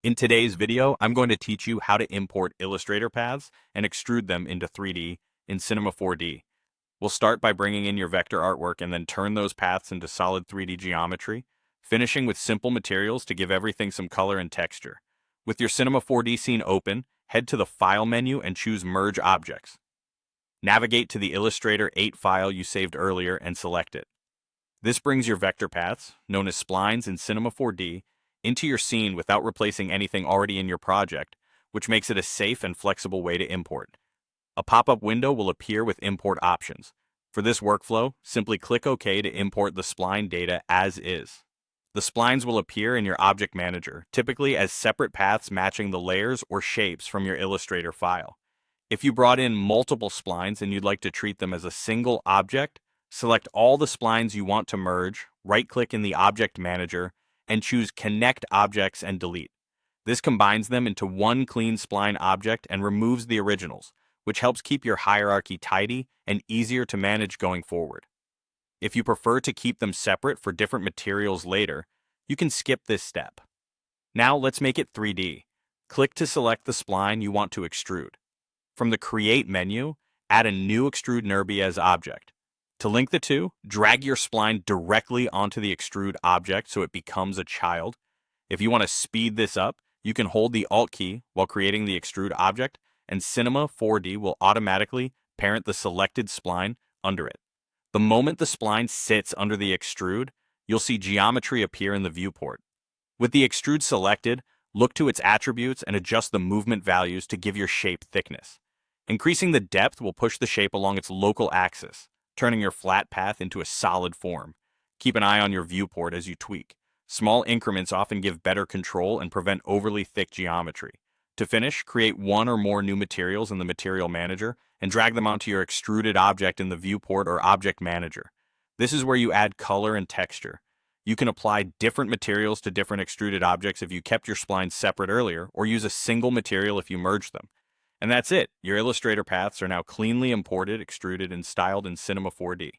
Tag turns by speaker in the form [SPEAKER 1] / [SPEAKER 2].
[SPEAKER 1] In today's video, I'm going to teach you how to import Illustrator paths and extrude them into 3D in Cinema 4D. We'll start by bringing in your vector artwork and then turn those paths into solid 3D geometry, finishing with simple materials to give everything some color and texture. With your Cinema 4D scene open, head to the File menu and choose Merge Objects. Navigate to the Illustrator 8 file you saved earlier and select it. This brings your vector paths, known as splines in Cinema 4D, into your scene without replacing anything already in your project, which makes it a safe and flexible way to import. A pop-up window will appear with import options. For this workflow, simply click OK to import the spline data as is. The splines will appear in your object manager, typically as separate paths matching the layers or shapes from your Illustrator file. If you brought in multiple splines and you'd like to treat them as a single object, select all the splines you want to merge, right-click in the Object Manager, and choose Connect Objects and Delete. This combines them into one clean spline object and removes the originals, which helps keep your hierarchy tidy and easier to manage going forward. If you prefer to keep them separate for different materials later, you can skip this step. Now let's make it 3D. Click to select the spline you want to extrude. From the Create menu, add a new Extrude NURBY as object. To link the two, drag your spline directly onto the extrude object so it becomes a child. If you want to speed this up, you can hold the Alt key while creating the extrude object, and Cinema 4D will automatically parent the selected spline under it. The moment the spline sits under the extrude, you'll see geometry appear in the viewport. With the extrude selected, look to its attributes and adjust the movement values to give your shape thickness. Increasing the depth will push the shape along its local axis, turning your flat path into a solid form. Keep an eye on your viewport as you tweak. Small increments often give better control and prevent overly thick geometry. To finish, create one or more new materials in the Material Manager and drag them onto your extruded object in the Viewport or Object Manager. This is where you add color and texture. You can apply different materials to different extruded objects if you kept your splines separate earlier, or use a single material if you merged them. And that's it. Your Illustrator paths are now cleanly imported, extruded, and styled in Cinema 4D.